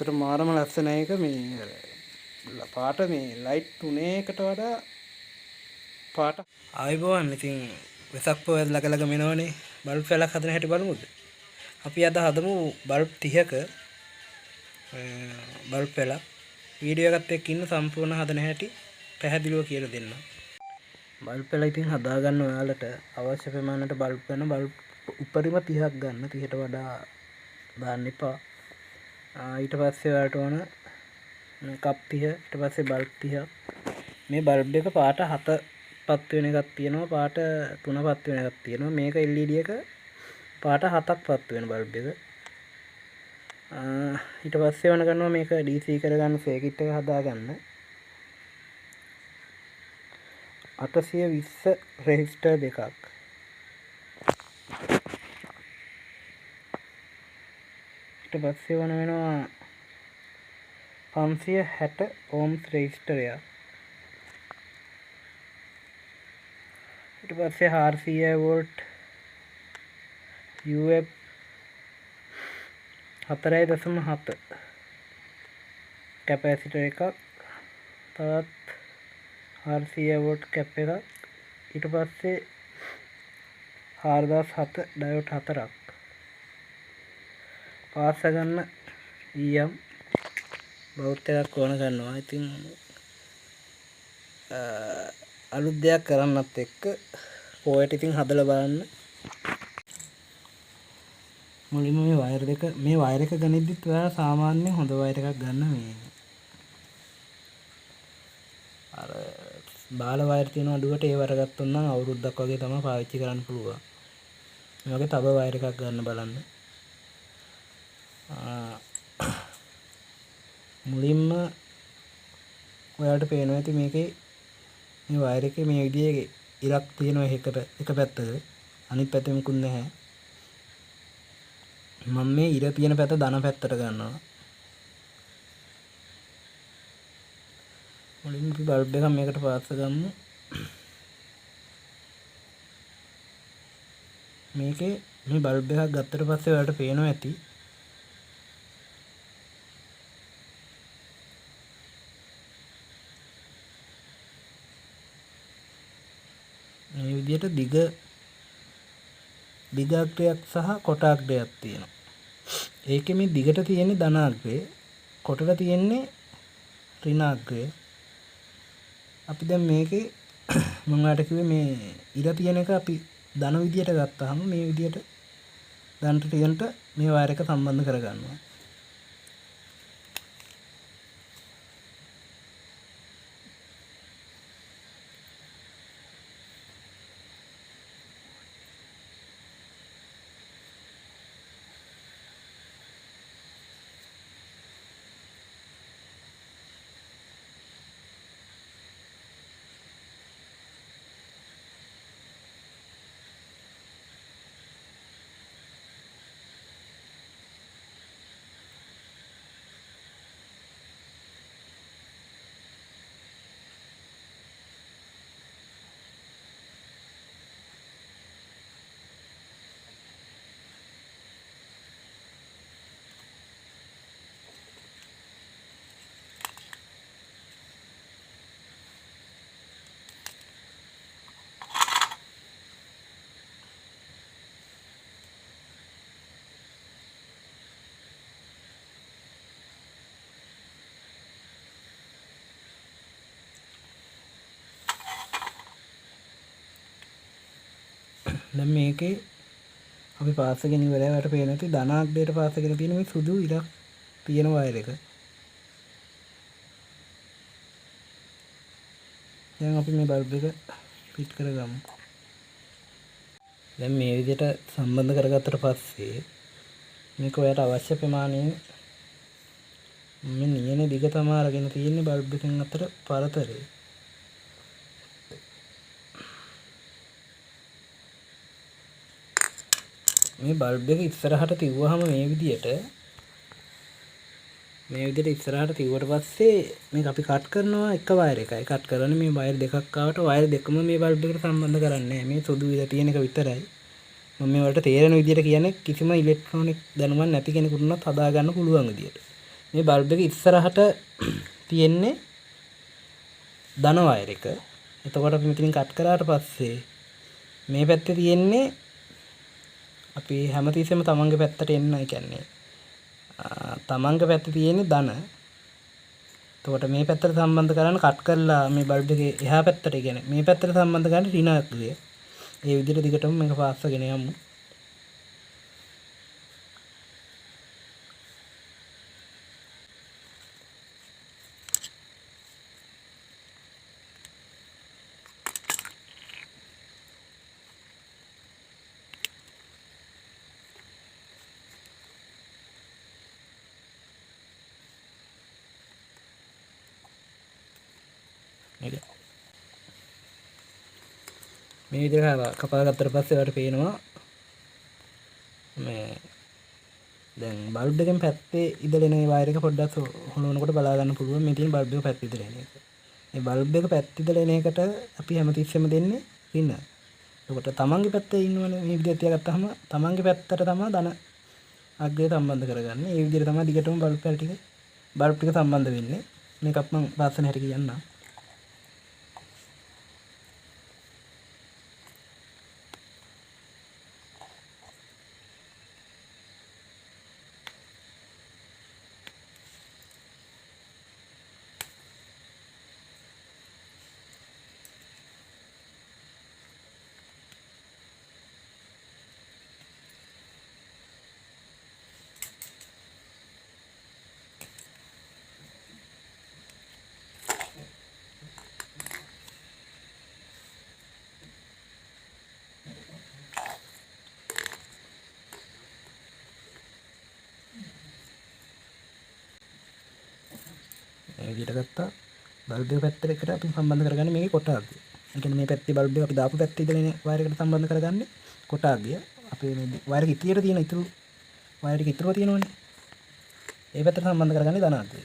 අතට මාරම ලස්සන එක මේ පාට මේ ලයිට් තුනේකට වඩා පාට ආයිබෝවන්. ඉතින් වෙසක් පොය ළඟ මෙනවනේ බල්බ් පැලක් හදන හැටි බලමුද? අපි අද හදමු බල්බ් 30ක බල්බ් පැලක්. වීඩියෝ එකත් එක්ක ඉන්න සම්පූර්ණ හදන හැටි පැහැදිලිව කියලා දෙන්නම්. බල්බ් පැල ඉතින් හදා ගන්න ඔයාලට අවශ්‍ය ප්‍රමාණයට බල්බ් ගන්න. බල්බ් උපරිම 30ක් ගන්න. 30ට වඩා දාන්න එපා. ඊට පස්සේ ඔයාලට ඕන කප් 30, ඊට පස්සේ බල්බ් 30ක්. මේ බල්බ් එක පාට 7 පත් වෙන එකක් තියෙනවා, පාට 3 පත් වෙන එකක් තියෙනවා. මේක LED එක පාට 7ක් පත් වෙන බල්බ් එක. ඊට පස්සේ වන කරනවා මේක DC කරගන්න සර්කිට් එක හදාගන්න. 820 රෙසිස්ටර් දෙකක්. ඊට පස්සේ වන වෙනවා 560 ohms රෙසිස්ටරයක්. ඊට පස්සේ 400 වෝල්ට් UF 4.7 කැපැසිටර් එකක්. තවත් 400 වෝල්ට් කැප් එකක්. ඊට පස්සේ 4007 ඩයෝඩ් 4ක්. පාස් ගන්න EM බවුට් එකක් ඕන කරනවා. ඉතින් අලුත් දෙයක් කරන්නත් එක්ක පොයට ඉතින් හදලා බලන්න. මුලින්ම මේ වයර් එක ගනිද්දිත් ඔයාලා සාමාන්‍යයෙන් හොඳ වයර් එකක් ගන්න. මේ අර බාල වයර් තියෙන අඩුවට ඒ වයර් ගත්තොත් නම් අවුරුද්දක් වගේ තමයි පාවිච්චි කරන්න පුළුවන්. මේ වගේ තව වයර් එකක් ගන්න බලන්න. මුලින්ම ඔයාලට පේනවා ඇති මේකේ මේ වයර් එකේ මේ විදිහේ ඉරක් තියෙනවා එක පැත්තක. අනිත් පැත්තේ මුකුත් නැහැ. මම මේ ඉර තියෙන පැත්ත ධන පැත්තට ගන්නවා. මුලින්ම අපි බල්බ් එකක් මේකට පාස් ගමු. මේකේ මේ බල්බ් එකක් ගත්තට පස්සේ ඔයාලට පේනවා ඇති මේ විදිහට දිග අග්‍රයක් සහ කොට අග්‍රයක් තියෙනවා. ඒකේ මේ දිගට තියෙන්නේ ධන අග්‍රය, කොටට තියෙන්නේ ඍණ අග්‍රය. අපි දැන් මේකේ මම ඔයාලට කිව්වේ මේ ඉර තියෙන එක අපි ධන විදියට ගත්තාම මේ විදියට ධනට ඍණට මේ වයර් එක සම්බන්ධ කරගන්නවා. දැන් මේකේ අපි පාස් එකෙන් ඉවරයි. ඔයාලට පේන ඇති ධන අග්‍රයට පාස් එකෙන් තියෙන මේ සුදු ඉරක් තියෙන වයර් එක. දැන් අපි මේ බල්බ් එක පිට් කරගමු. දැන් මේ විදිහට සම්බන්ධ කරගත්තට පස්සේ මේක ඔයාලට අවශ්‍ය ප්‍රමාණයෙන් මේ නියනේ දිග තමයි අරගෙන තියෙන්නේ බල්බ් එකෙන් අතර පරතරය. මේ බල්බ් එක ඉස්සරහට තියුවාම මේ විදිහට ඉස්සරහට තියුවට පස්සේ මේක අපි කට් කරනවා එක වයර් එකයි කට් කරන්නේ. මේ වයර් දෙකක් ආවට වයර් දෙකම මේ බල්බ් එකට සම්බන්ධ කරන්නේ. මේ සුදු විල තියෙන එක විතරයි. මම මේ වලට තේරෙන විදිහට කියන්නේ කිසිම ඉලෙක්ට්‍රොනික දැනුමක් නැති කෙනෙකුට උනත් හදා ගන්න පුළුවන් විදිහට. මේ බල්බ් එක ඉස්සරහට තියෙන්නේ ධන වයර් එක. එතකොට අපි මෙතනින් කට් කරාට පස්සේ මේ පැත්තේ තියෙන්නේ අපි හැමතිස්සෙම තමන්ගේ පැත්තට එන්න. ඒ කියන්නේ තමන්ගේ පැත්තේ තියෙන්නේ ධන. එතකොට මේ පැත්තට සම්බන්ධ කරන්න කට් කරලා මේ බල්බ් එකේ එහා පැත්තට කියන්නේ මේ පැත්තට සම්බන්ධ කරන්න ඍණාත්මකය. ඒ විදිහට දිගටම මේක පාස් කරගෙන යමු. මේ විදිහට කපා ගත්තට පස්සේ ඔයාලට පේනවා මේ දැන් බල්බ් එකෙන් පැත්තේ ඉදලෙන ඒ වයර් එක පොඩ්ඩක් හොනනකොට බලා ගන්න පුළුවන් මේ තියෙන බල්බ් එක පැත්තේ ඉදලෙන එක. මේ බල්බ් එක පැත්තේ ඉදලෙන එකට අපි හැමතිස්සෙම දෙන්නේ රින. එතකොට තමන්ගේ පැත්තේ ඉන්නවනේ මේ විදිහට තියාගත්තාම තමන්ගේ පැත්තට තමයි ධන අග්‍රය සම්බන්ධ කරගන්නේ. ඒ විදිහට තමයි දිගටම බල්බ් ටික සම්බන්ධ වෙන්නේ. මේකත් මම පාස්සන හැටි කියන්නම්. මේ විදිහට ගත්තා බල්බ් එක පැත්තට එකට අපි සම්බන්ධ කරගන්නේ මේකේ කොටාග්ගය. ඒ කියන්නේ මේ පැත්තේ බල්බ් එක අපි දාපු පැත්තේ ඉඳලා එන වයර් එකට සම්බන්ධ කරගන්නේ කොටාග්ගය. අපි මේ වයර් එක ඉතිරියට තියෙන ඉතුරු වයර් එක ඉතුරුව තියෙනවනේ. ඒ පැත්තට සම්බන්ධ කරගන්නේ ධනාග්ගය.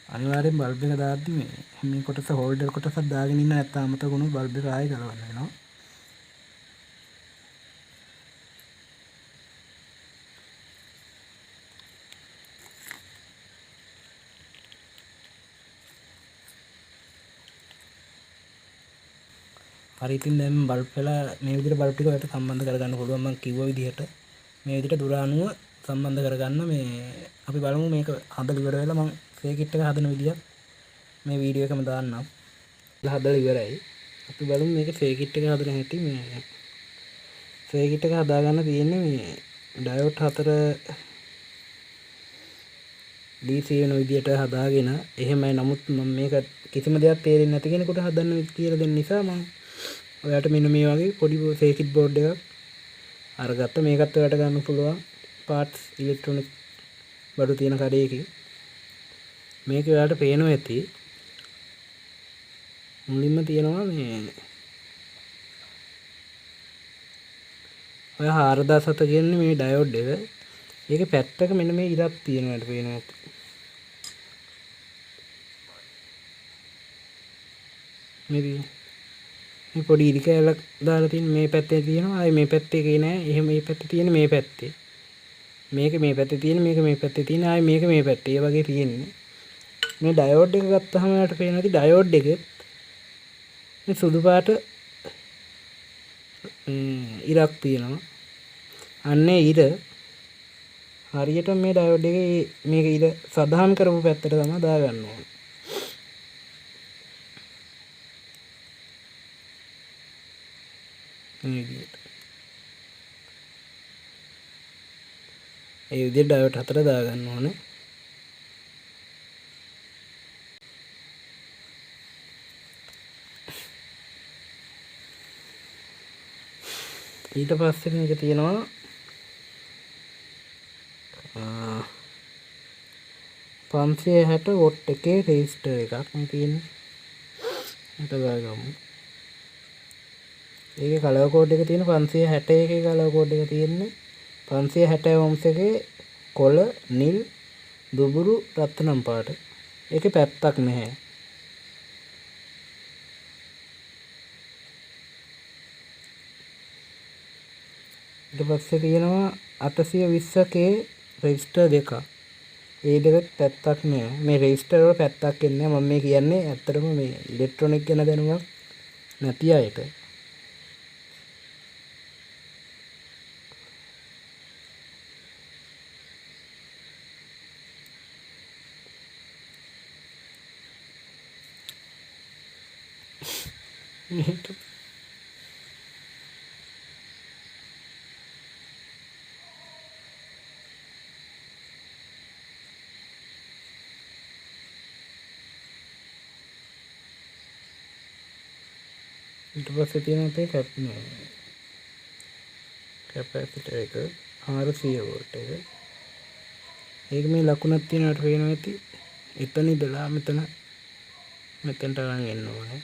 අනිවාර්යෙන් බල්බ් එක දාද්දි මේ කොටස හෝල්ඩර් කොටසක් දාගෙන ඉන්න නැත්නම් අමතක වුණොත් බල්බ් එක ආයෙ ගලවන්න වෙනවා. හරි ඉතින් දැන් බල්බ් වල මේ විදිහට බල්බ් ටික ඔයාලට සම්බන්ධ කරගන්න පුළුවන්. මම කිව්ව විදිහට මේ විදිහට දුර අණුව සම්බන්ධ කරගන්න මේ අපි බලමු මේක හදලා ඉවර වෙලා මම සර්කිට් එක හදන විදිහත් මේ වීඩියෝ එකම දාන්නම්. හදලා ඉවරයි. අපි බලමු මේක සර්කිට් එක හදන හැටි. මේ සර්කිට් එක හදාගන්න තියෙන්නේ මේ ඩයෝඩ් 4 DC වෙන විදිහට හදාගෙන එහෙමයි. නමුත් මම මේක කිසිම දෙයක් තේරෙන්නේ නැති කෙනෙකුට හදන්න කියලා දෙන්න නිසා මම ඔයාලට මෙන්න මේ වගේ පොඩි සර්කිට් බෝඩ් එකක් අරගත්ත. මේකත් ඔයාලට ගන්න පුළුවන් පාර්ට්ස් ඉලෙක්ට්‍රොනික බඩු තියෙන කඩේකින්. මේක ඔයාලට පේනවා ඇති. මුලින්ම තියෙනවා මේ ඔය 4007 කියන්නේ මේ ඩයෝඩ් එක. ඒකේ පැත්තක මෙන්න මේ ඉරක් තියෙනවාට පේනවා ඇති. මේ පොඩි ඉරි කැලක් දාලා තියෙන මේ පැත්තේ තියෙනවා. ආයේ මේ පැත්තේ එකේ නෑ. එහෙම මේ පැත්තේ තියෙන මේ පැත්තේ. මේක මේ පැත්තේ තියෙන මේක මේ පැත්තේ තියෙන ආයේ මේක මේ පැත්තේ. ඒ වගේ තියෙන්නේ. මේ ඩයෝඩ් එක ගත්තාම ඔයාලට පේනවා ඇති ඩයෝඩ් එකේ මේ සුදු පාට ඉරක් තියෙනවා. අන්නේ ඉර හරියට මේ ඩයෝඩ් එකේ මේක ඉර සදාම් කරපු පැත්තට තමයි දාගන්න ඕනේ. මේ විදිහට. ඒ විදිහට ඩයෝඩ් 4 දාගන්න ඕනේ. ඊට පස්සේ මේක තියෙනවා 560 වොට් එකේ රෙසිස්ටර් එකක් මේ තියෙන්නේ. හිත ගාගමු. ඒකේ කලර් කෝඩ් එක තියෙන 560 එකේ කලර් කෝඩ් එක තියෙන්නේ 560 ohms එකේ කොළ නිල් දුබුරු රත්තරන් පාට. ඒකේ පැත්තක් නැහැ. ඊට පස්සේ තියෙනවා 820k රෙසිස්ටර් දෙකක්. ඒ දෙක පැත්තක් නෑ. මේ රෙසිස්ටර් වල පැත්තක් එන්නේ මම මේ කියන්නේ ඇත්තටම මේ ඉලෙක්ට්‍රොනික ගැන දැනුමක් නැති අයට. ඊට පස්සේ තියෙන අපේ කැපැසිටර් එක 400 වෝල්ට් එක. ඒක මේ ලකුණක් තියෙනවට පේනවා ඇති. එතන ඉඳලා මෙතනට අරන් එන්න ඕනේ.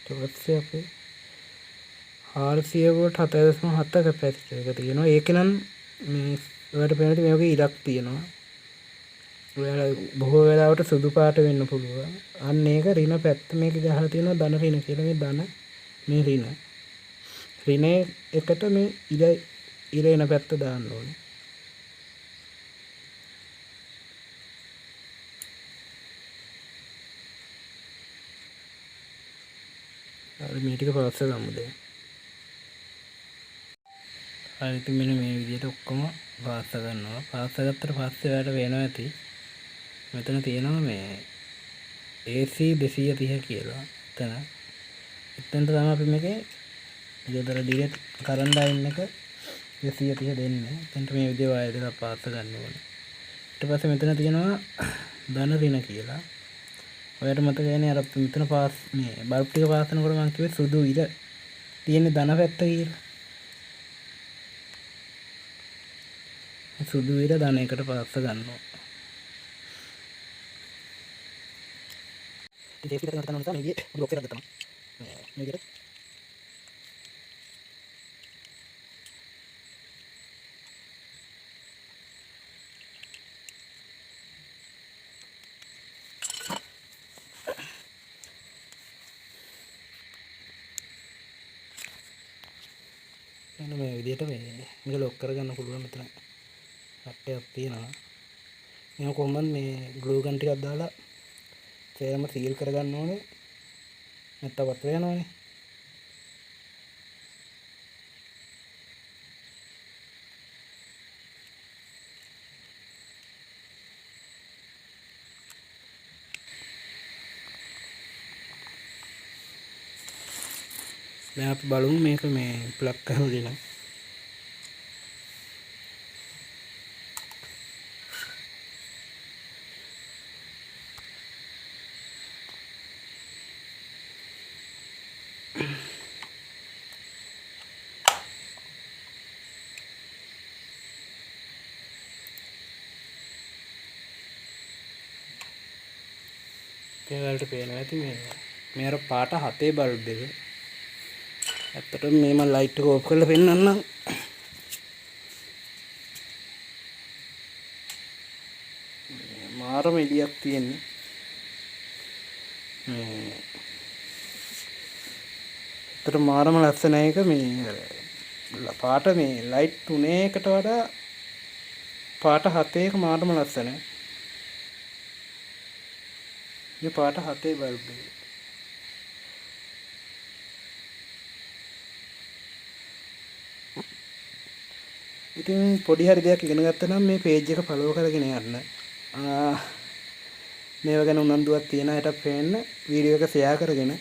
ඊට පස්සේ අපේ 400 වෝල්ට් 7.7 කැපැසිටර් එක තියෙනවා. ඒක නම් මේ ඔයාලට පේනවා මේකේ ඉරක් තියෙනවා. ඔයාලා බොහෝ වෙලාවට සුදු පාට වෙන්න පුළුවන්. අන්න ඒක රින පැත්ත මේක ගහලා තියෙනවා ධන රින කියලා. මේ ධන මේ රින. රිනේ එකට මේ ඉර එන පැත්ත දාන්න ඕනේ. හරි මේ ටික පාස්ස ගමු දැන්. හරි ඉතින් මෙන්න මේ විදිහට ඔක්කොම පාස්ස ගන්නවා. පාස්ස ගත්තට පස්සේ ඔයාලට වෙනවා ඇති. මෙතන තියෙනවා මේ AC 230 කියලා. එතනට තමයි අපි මේකේ ගෙදර ඩිරෙක්ට් කරන්ට් ලයින් එක 230 දෙන්නේ. එතනට මේ විදිහ වයර් දෙකක් පාස්ස ගන්න ඕනේ. ඊට පස්සේ මෙතන තියෙනවා ධන ඍණ කියලා. ඔයාලට මතකයිනේ අර මෙතන පාස් මේ බල්බ් ටික පාස් කරනකොට මම කිව්වේ සුදු ඉර තියෙන ධන පැත්ත කියලා. සුදු ඉර ධන එකට පාස්ස ගන්නවා. ඉතින් ඒක විතර කරනවා තමයි මේ බ්ලොක් එකක් ගත්තා. මේ විදිහට එන්න මේ විදිහට මේක ලොක් කරගන්න පුළුවන්. මෙතන අට්ටයක් තියෙනවා. මේක කොහොමද මේ ග්ලූ ගන් ටිකක් දාලා සේරම සීල් කරගන්න ඕනේ. නැත්නම් වතුර යනවනේ. දැන් අපි බලමු මේක මේ ප්ලග් කරගෙන. ඔයාලට පේනවා ඇති මේ අර පාට 7 බල්බ් එක. ඇත්තටම මේ මම ලයිට් එක ඕෆ් කරලා පෙන්නන්නම්. මාරම එළියක් තියෙන්නේ. ඇත්තට මාරම ලස්සන එක මේ පාට මේ ලයිට් 3කට වඩා පාට 7 එක මාරම ලස්සනයි. මේ පාට 7 බල්බ් එක. ඉතින් පොඩි හරි දෙයක් ඉගෙන ගත්තා නම් මේ පේජ් එක ෆලෝ කරගෙන යන්න. මේවා ගැන උනන්දුවක් තියෙන අයට පේන්න වීඩියෝ එක ෂෙයා කරගෙන